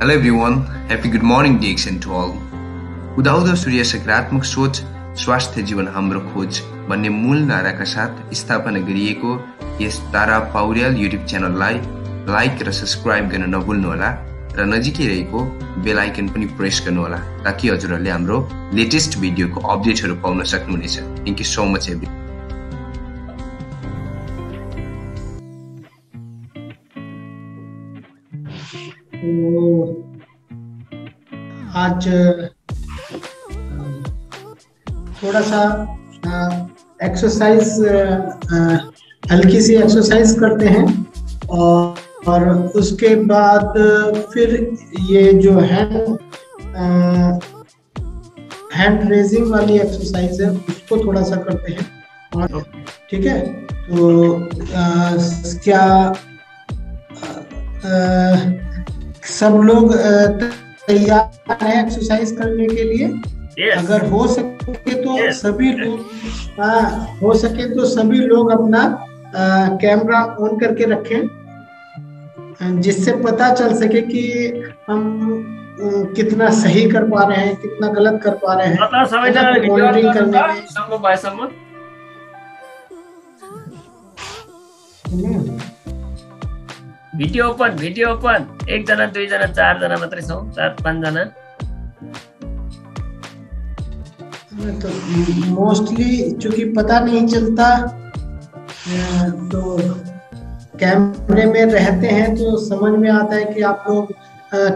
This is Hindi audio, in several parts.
Hello everyone, happy good morning DXN to all. उदाउँदो सूर्य सकारात्मक सोच स्वास्थ्य जीवन हाम्रो खोज भन्ने मूल नाराका साथ स्थापना गरिएको यस तारा पौड्याल युट्युब च्यानललाई लाइक र सब्स्क्राइब गर्न नभुल्नुहोला र नजिकै रहेको बेल आइकन पनि प्रेस गर्नुहोला ताकि हजुरहरूले हाम्रो लेटेस्ट भिडियोको अपडेटहरू पाउन सक्नुहुनेछ। Thank you so much every. आज थोड़ा सा एक्सरसाइज हल्की सी एक्सरसाइज करते हैं और उसके बाद फिर ये जो हैंड रेजिंग वाली एक्सरसाइज है उसको थोड़ा सा करते हैं। और ठीक है, तो क्या सब लोग तैयार है एक्सरसाइज करने के लिए? Yes. अगर हो सके तो Yes. सभी लोग हो सके तो सभी लोग अपना कैमरा ऑन करके रखें, जिससे पता चल सके कि हम कितना सही कर पा रहे हैं, कितना गलत कर पा रहे हैं। मॉनिटरिंग करने में भिडियो ओपन 1 जना 2 जना 4 जना मात्रै छौं, 4-5 जना। तो मोस्टली चूंकि पता नहीं चलता तो कैमरे में रहते हैं तो समझ में आता है कि आप लोग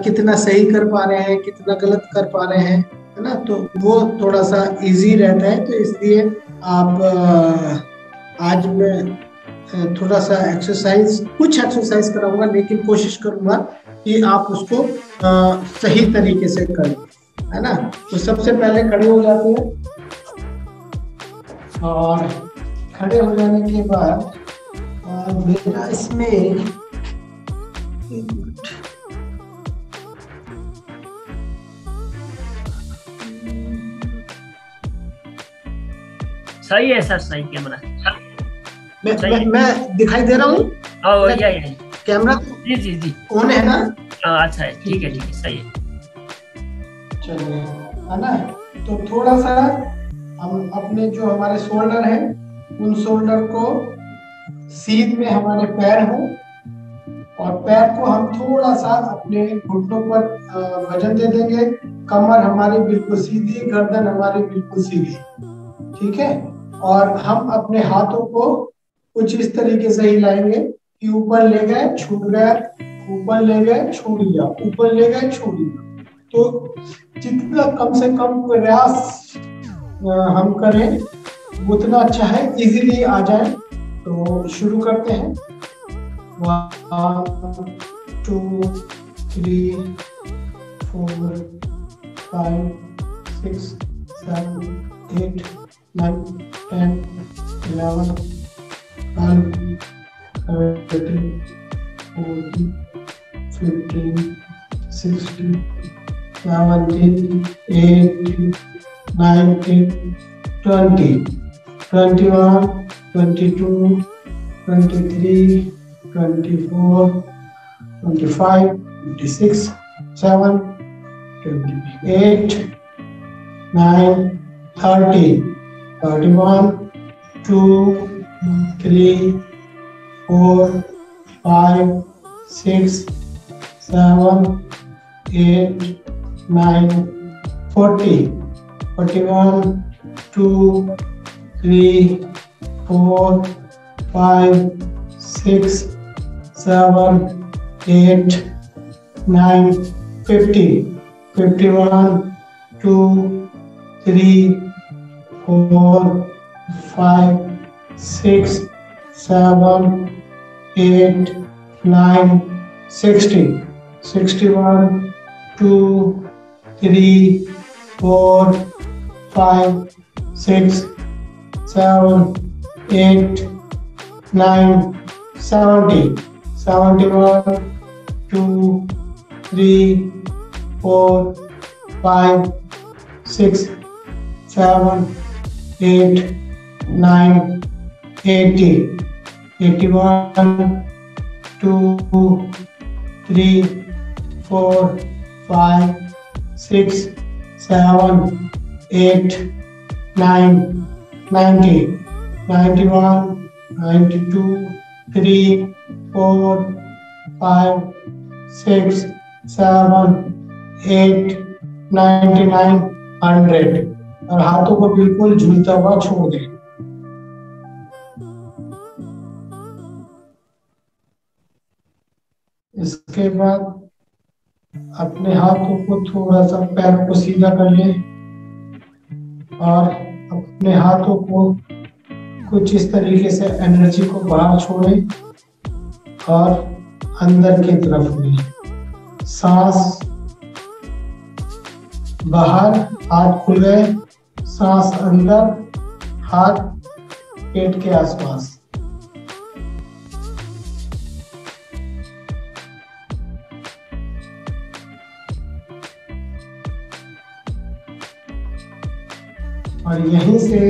कितना सही कर पा रहे हैं, कितना गलत कर पा रहे हैं, है ना। तो वो थोड़ा सा इजी रहता है, तो इसलिए आप आज मैं थोड़ा सा कुछ एक्सरसाइज कराऊंगा, लेकिन कोशिश करूंगा कि आप उसको सही तरीके से करें, है ना। तो सबसे पहले खड़े हो जाते हैं और खड़े हो जाने के बाद मेरा इसमें सही है सर, सही कैमरा। मैं दिखाई दे रहा हूँ? कैमरा जी ऑन है ना? अच्छा है, ठीक है सही है। चलिए, है ना। तो थोड़ा सा हम अपने जो हमारे शोल्डर हैं उन शोल्डर को सीध में हमारे पैर हो और पैर को हम थोड़ा सा अपने घुटनों पर वजन दे देंगे। कमर हमारी बिल्कुल सीधी, गर्दन हमारी बिल्कुल सीधी, ठीक है। और हम अपने हाथों को कुछ इस तरीके से हिलाएंगे कि ऊपर ले गए छूट गया, ऊपर ले गए छूट गया, ऊपर ले गए छूट गया। तो जितना कम से कम प्रयास हम करें उतना अच्छा है, इजीली आ जाए। तो शुरू करते हैं। 1 2 3 4 5 6 7 8 9 10 11 12 13 14 15 16 17 18 19 20 21 22 23 24 25 26 7 28 9 30 31 2 3 4 5 6 7 8 9 40 41 2 3 4 5 6 7 8 9 50 51 2 3 4 5 6 7 8 9 60 61 2 3 4 5 6 7 8 9 70 71 2 3 4 5 6 7 8 9 80 81 2 3 4 5, 6, 7, 8, 9, 90, 91, 92, 3, 4, 5, 6, 7, 8, 99, 100 और हाथों को बिल्कुल झूलता हुआ छोड़ दें। इसके बाद अपने हाथों को थोड़ा सा पैर को सीधा कर लें और अपने हाथों को कुछ इस तरीके से एनर्जी को बाहर छोड़ें और अंदर की तरफ लें। सांस बाहर, हाथ खुल गए, सांस अंदर, हाथ पेट के आसपास। और यहीं से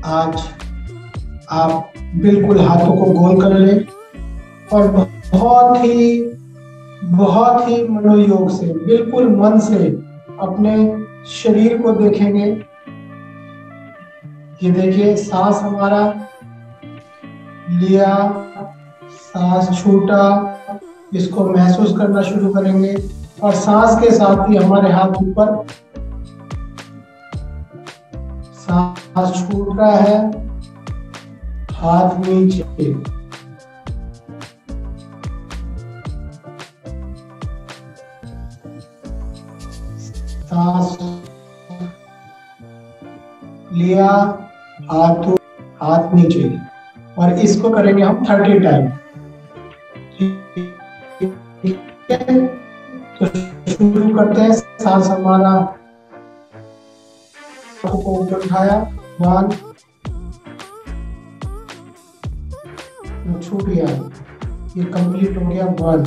आज आप बिल्कुल हाथों को गोल कर लें और बहुत ही मनोयोग से, बिल्कुल मन से अपने शरीर को देखेंगे। ये देखिए, सांस हमारा लिया, सांस छूटा, इसको महसूस करना शुरू करेंगे और सांस के साथ ही हमारे हाथ ऊपर, सांस छूट रहा है, हाथ नीचे, सांस लिया, हाथ नीचे और इसको करेंगे हम 30 टाइम। ठीक है, तो शुरू करते हैं। सांस हमारा को ऊपर उठाया, 1, छूट गया, ये कंप्लीट हो गया 1।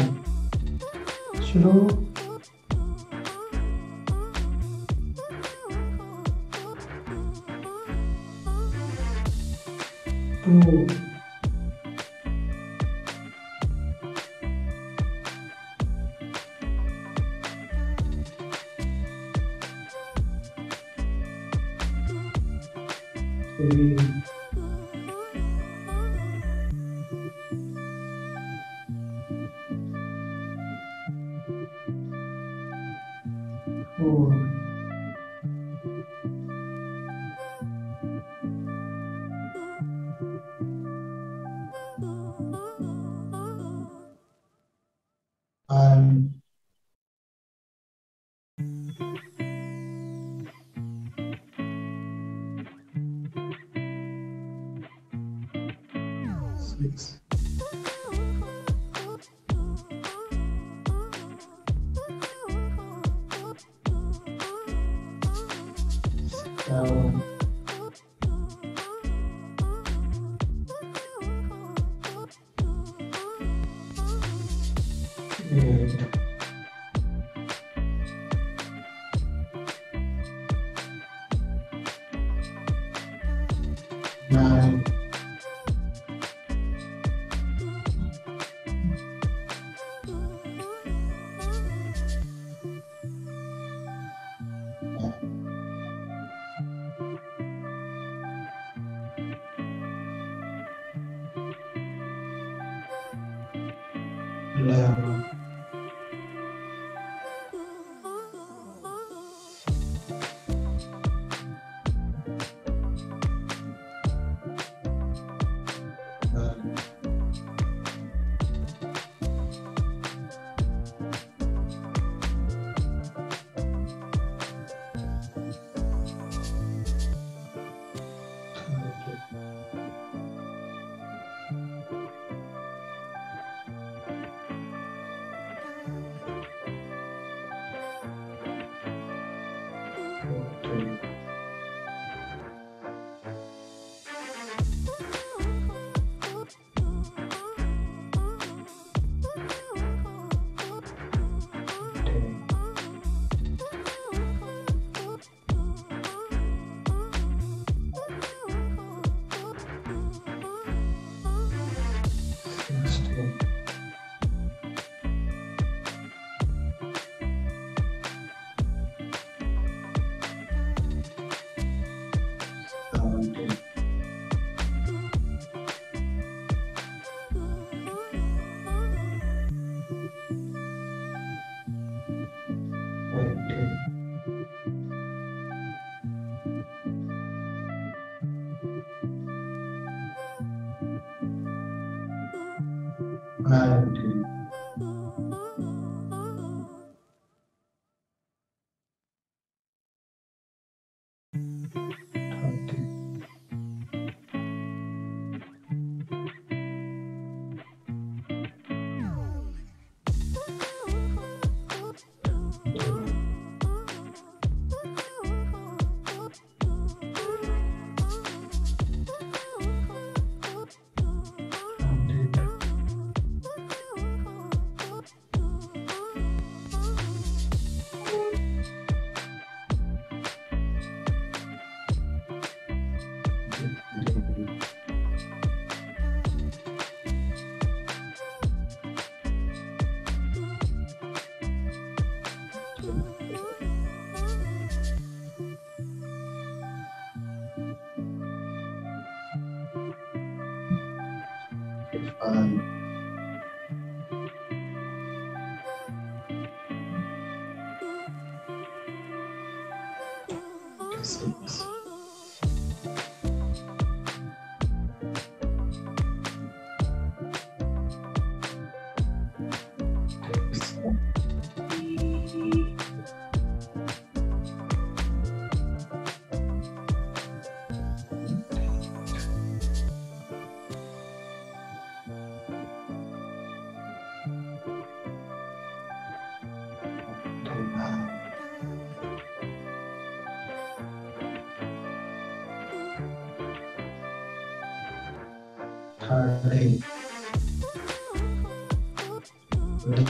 शुरू, 2, 3, 4, 5, 6, 7, 8, 9, 11, 14. फाइव, सिक्स,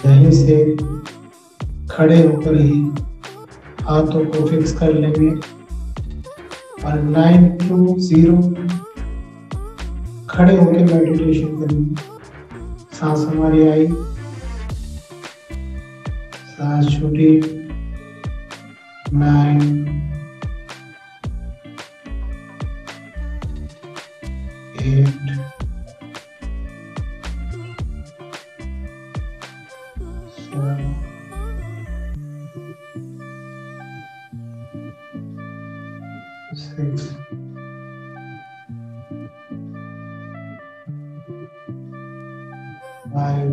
यहीं से खड़े होकर ही हाथों को फिक्स कर लेंगे और 9 to 0 खड़े होकर मेडिटेशन करेंगे। सांस हमारी आई, सांस छूटी, 9, 8, 7, 6, 5,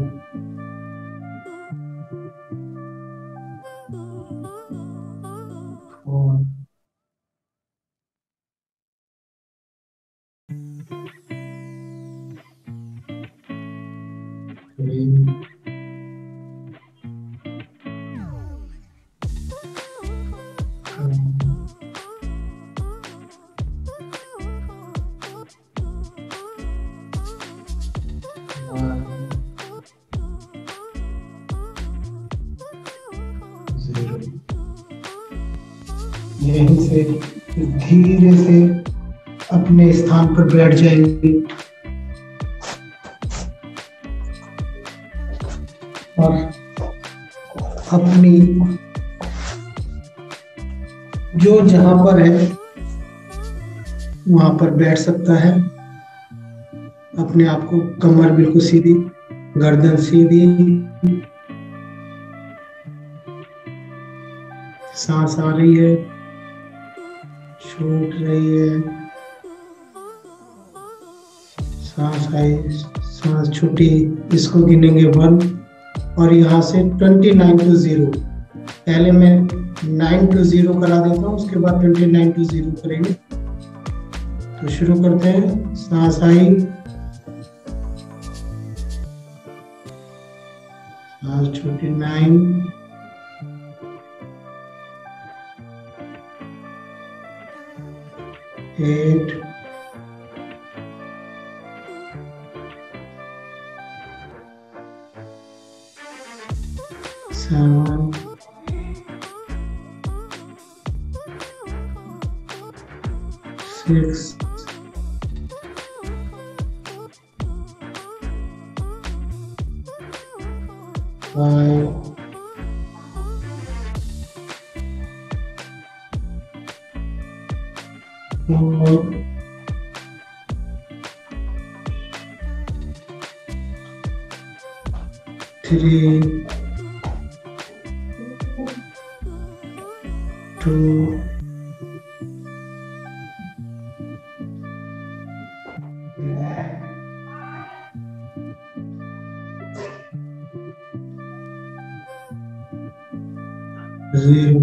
4, 3, 2, 1, 0। यहीं से धीरे से अपने स्थान पर बैठ जाएंगे और अपनी जो जहां पर है वहां पर बैठ सकता है। अपने आप को कमर बिल्कुल सीधी, गर्दन सीधी, सांस आ रही है, छूट रही है, सांस आई, सांस छूटी। इसको गिनेंगे 1 और यहाँ से 29 to 0। पहले मैं 9 to 0 करा देता हूँ, उसके बाद 29 to 0 करेंगे। तो शुरू करते हैं। सांस आई, सांस छूटी, 9, 8, 7, 6, 5, 4, 3, 2, 1। 0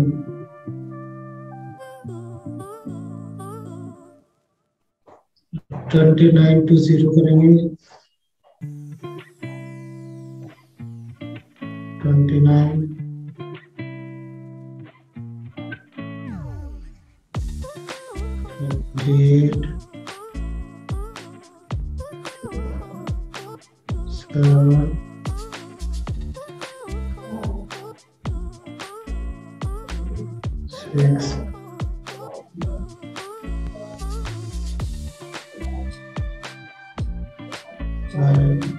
29 to 0 करेंगे 29 28 7 6 5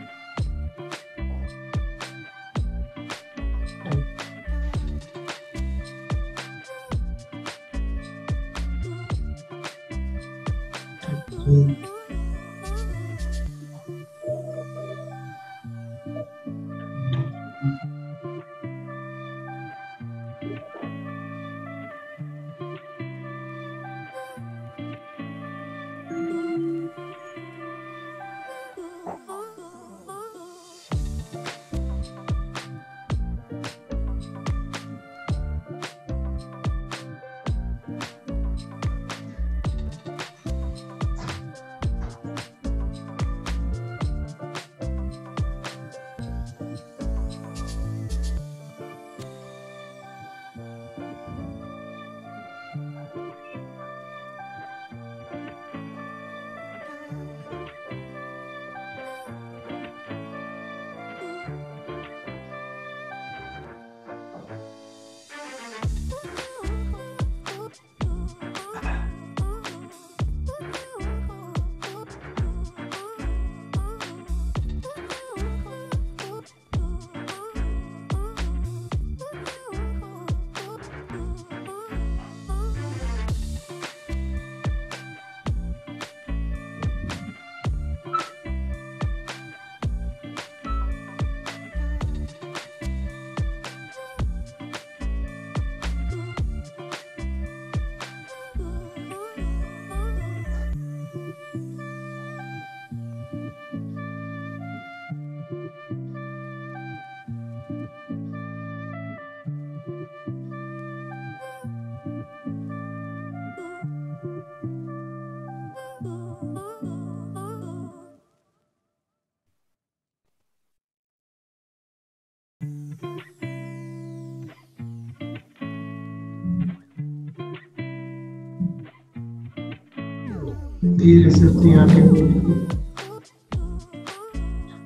धीरे से अपनी आंखें खोलिए,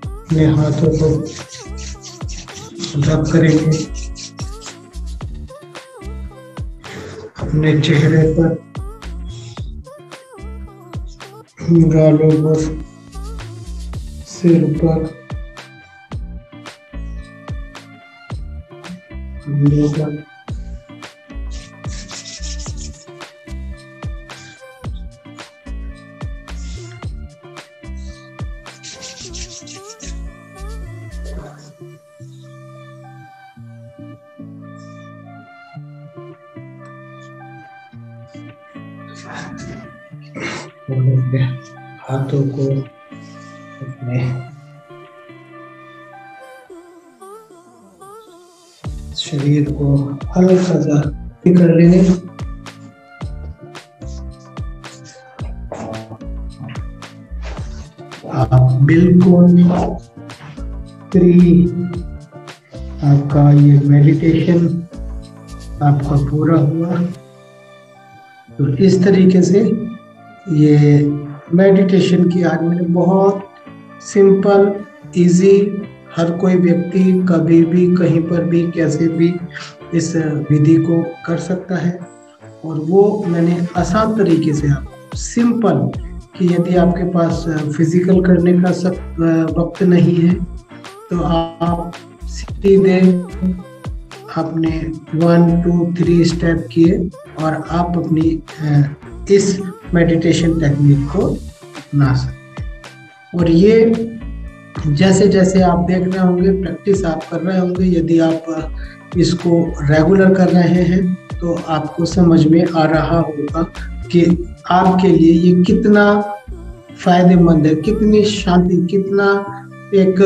अपने हाथों को रब करेंगे अपने चेहरे पर, गालों पर, सिर पर, कंधों पर, हाथों को अपने शरीर को हल्का सा कर लेंगे। आप बिल्कुल फ्री, आपका ये मेडिटेशन आपका पूरा हुआ। तो इस तरीके से ये मेडिटेशन की आज मैंने बहुत सिंपल इजी, हर कोई व्यक्ति कभी भी कहीं पर भी कैसे भी इस विधि को कर सकता है। और वो मैंने आसान तरीके से आपको सिंपल, कि यदि आपके पास फिजिकल करने का वक्त नहीं है तो आप सीधे आपने 1 2 3 स्टेप किए और आप अपनी इस मेडिटेशन टेक्निक को अपना सकते हैं। और ये जैसे जैसे आप देख रहे होंगे, प्रैक्टिस आप कर रहे होंगे, यदि आप इसको रेगुलर कर रहे हैं तो आपको समझ में आ रहा होगा कि आपके लिए ये कितना फायदेमंद है, कितनी शांति, कितना एक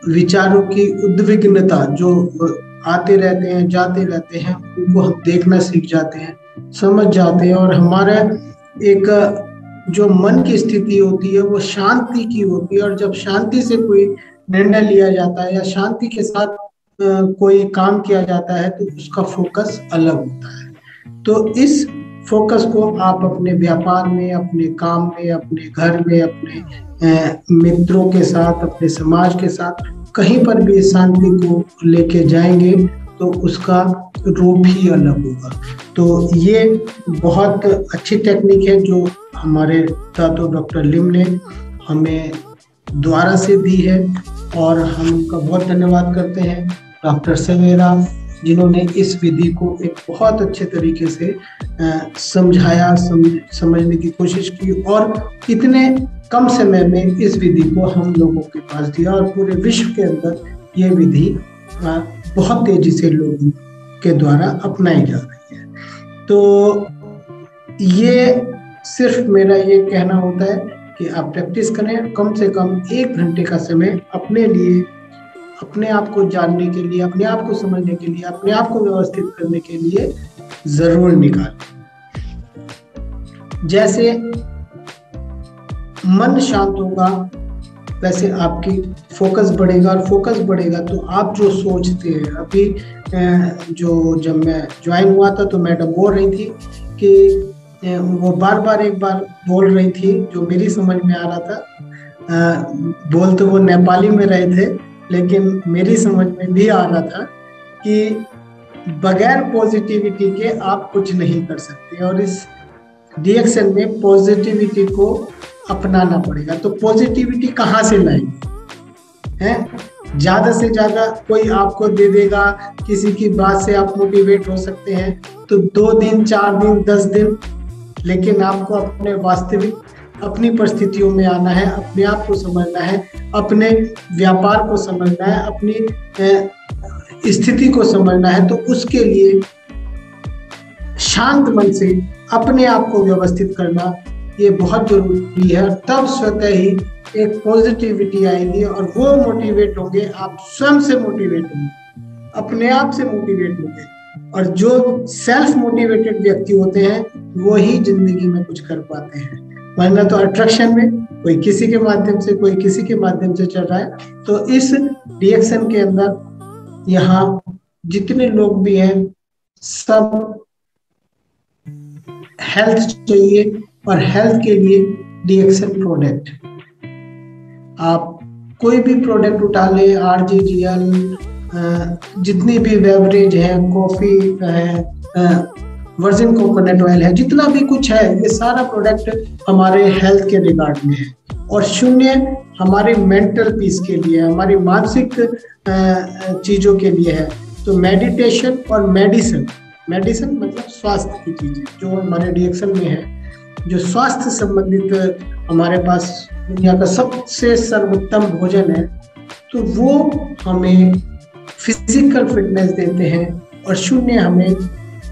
विचारों की उद्विग्नता जो आते रहते हैं, जाते रहते हैं, उनको हम देखना सीख जाते हैं, समझ जाते हैं, और हमारा एक जो मन की स्थिति होती है वो शांति की होती है। और जब शांति से कोई निर्णय लिया जाता है या शांति के साथ कोई काम किया जाता है तो उसका फोकस अलग होता है। तो इस फोकस को आप अपने व्यापार में, अपने काम में, अपने घर में, अपने मित्रों के साथ, अपने समाज के साथ, कहीं पर भी शांति को लेके जाएंगे तो उसका रूप ही अलग होगा। तो ये बहुत अच्छी टेक्निक है जो हमारे दातो डॉक्टर लिम ने हमें द्वारा से दी है, और हम उनका बहुत धन्यवाद करते हैं डॉक्टर सवेरा, जिन्होंने इस विधि को एक बहुत अच्छे तरीके से समझाया, समझने की कोशिश की, और इतने कम समय में इस विधि को हम लोगों के पास दिया, और पूरे विश्व के अंदर ये विधि बहुत तेजी से लोगों के द्वारा अपनाई जा रही है। तो ये सिर्फ मेरा ये कहना होता है कि आप प्रैक्टिस करें, कम से कम 1 घंटे का समय अपने लिए, अपने आप को जानने के लिए, अपने आप को समझने के लिए, अपने आप को व्यवस्थित करने के लिए जरूर निकालें। जैसे मन शांत होगा वैसे आपकी फोकस बढ़ेगा, और फोकस बढ़ेगा तो आप जो सोचते हैं, अभी जब मैं ज्वाइन हुआ था तो मैडम बोल रही थी कि वो बार बार एक बार बोल रही थी जो मेरी समझ में आ रहा था। बोल तो वो नेपाली में रहे थे लेकिन मेरी समझ में भी आ रहा था कि बगैर पॉजिटिविटी के आप कुछ नहीं कर सकते, और इस DXN में पॉजिटिविटी को अपनाना पड़ेगा। तो पॉजिटिविटी कहाँ से लाएंगे हैं? ज्यादा से ज्यादा कोई आपको दे देगा, किसी की बात से आप मोटिवेट हो सकते हैं तो 2 दिन, 4 दिन, 10 दिन, लेकिन आपको अपने वास्तविक, अपनी परिस्थितियों में आना है, अपने आप को समझना है, अपने व्यापार को समझना है, अपनी स्थिति को समझना है। तो उसके लिए शांत मन से अपने आप को व्यवस्थित करना ये बहुत जरूरी है। तब स्वतः ही एक पॉजिटिविटी आएगी और वो मोटिवेट होंगे, आप स्वयं से मोटिवेट होंगे, अपने आप से मोटिवेट होंगे। और जो सेल्फ मोटिवेटेड व्यक्ति होते हैं वो ही जिंदगी में कुछ कर पाते हैं, वरना तो अट्रैक्शन में कोई किसी के माध्यम से, कोई किसी के माध्यम से चल रहा है। तो इस DXN के अंदर यहाँ जितने लोग भी हैं सब हेल्थ चाहिए, और हेल्थ के लिए DXN प्रोडक्ट, आप कोई भी प्रोडक्ट उठा ले, RGGL, जितनी भी बेवरेज है, कॉफी है, वर्जिन कोकोनट ऑयल है, जितना भी कुछ है, ये सारा प्रोडक्ट हमारे हेल्थ के रिगार्ड में है। और 0 हमारे मेंटल पीस के लिए, हमारी मानसिक चीजों के लिए है। तो मेडिटेशन और मेडिसिन मतलब स्वास्थ्य की चीजें जो हमारे DXN में है, जो स्वास्थ्य संबंधित हमारे पास दुनिया का सबसे सर्वोत्तम भोजन है, तो वो हमें फिजिकल फिटनेस देते हैं और 0 हमें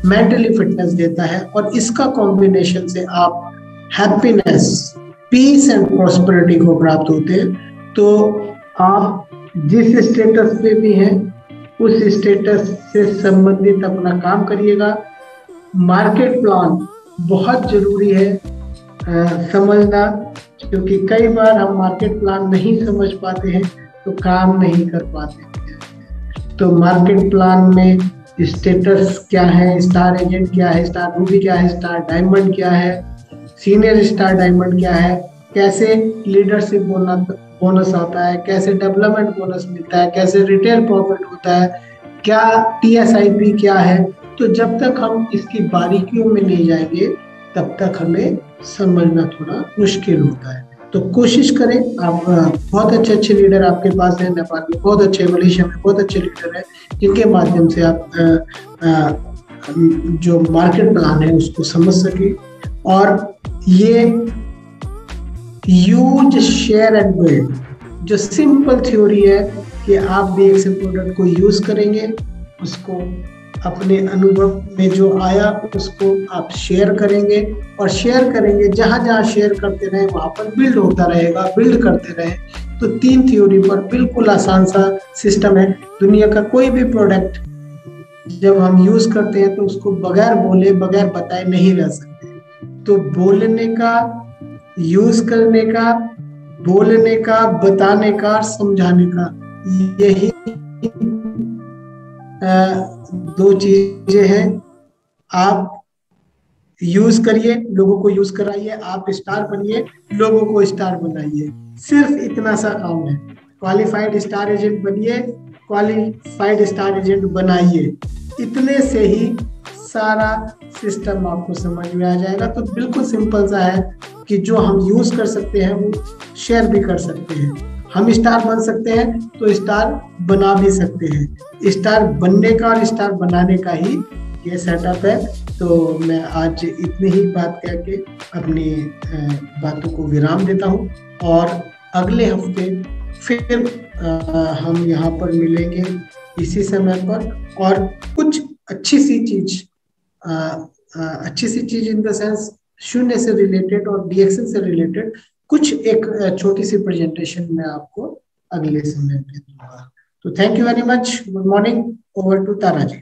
मेंटली फिटनेस देता है। और इसका कॉम्बिनेशन से आप हैप्पीनेस, पीस एंड प्रॉस्पेरिटी को प्राप्त होते हैं। तो आप जिस स्टेटस पे भी हैं उस स्टेटस से संबंधित अपना काम करिएगा। मार्केट प्लान बहुत जरूरी है समझना, क्योंकि कई बार हम मार्केट प्लान नहीं समझ पाते हैं तो काम नहीं कर पाते हैं। तो मार्केट प्लान में स्टेटस क्या है, स्टार एजेंट क्या है, स्टार रूबी क्या है, स्टार डायमंड क्या है, सीनियर स्टार डायमंड क्या है, कैसे लीडरशिप बोनस आता है, कैसे डेवलपमेंट बोनस मिलता है, कैसे रिटेल प्रॉफिट होता है, क्या TSIP क्या है। तो जब तक हम इसकी बारीकियों में नहीं जाएंगे तब तक हमें समझना थोड़ा मुश्किल होता है। तो कोशिश करें, आप बहुत अच्छे लीडर आपके पास हैं, नेपाल में बहुत अच्छे, मलेशिया में बहुत अच्छे लीडर हैं, जिनके माध्यम से आप जो मार्केट प्लान है उसको समझ सके। और ये यूज, शेयर एंड बिल्ड जो सिंपल थ्योरी है कि आप भी एक प्रोडक्ट को यूज करेंगे, उसको अपने अनुभव में जो आया उसको आप शेयर करेंगे, और शेयर करेंगे, जहां जहां शेयर करते रहे वहां पर बिल्ड होता रहेगा, बिल्ड करते रहे। तो 3 थ्योरी पर बिल्कुल आसान सा सिस्टम है। दुनिया का कोई भी प्रोडक्ट जब हम यूज करते हैं तो उसको बगैर बोले बगैर बताए नहीं रह सकते। तो बोलने का, यूज करने का, बोलने का, बताने का, समझाने का, यही दो चीजें हैं। आप यूज करिए, लोगों को यूज कराइए, आप स्टार बनिए, लोगों को स्टार बनाइए। सिर्फ इतना सा काम है। क्वालिफाइड स्टार एजेंट बनिए, क्वालिफाइड स्टार एजेंट बनाइए। इतने से ही सारा सिस्टम आपको समझ में आ जाएगा। तो बिल्कुल सिंपल सा है कि जो हम यूज कर सकते हैं वो शेयर भी कर सकते हैं। हम स्टार बन सकते हैं तो स्टार बना भी सकते हैं। स्टार बनने का और स्टार बनाने का ही ये सेटअप है। तो मैं आज इतनी ही बात कह के अपनी बातों को विराम देता हूँ और अगले हफ्ते फिर हम यहाँ पर मिलेंगे इसी समय पर और कुछ अच्छी सी चीज इन द सेंस शून्य से रिलेटेड और डीएक्शन से रिलेटेड कुछ एक छोटी सी प्रेजेंटेशन में आपको अगले समय में दूंगा। तो thank you very much. Good morning. Over to Tara ji.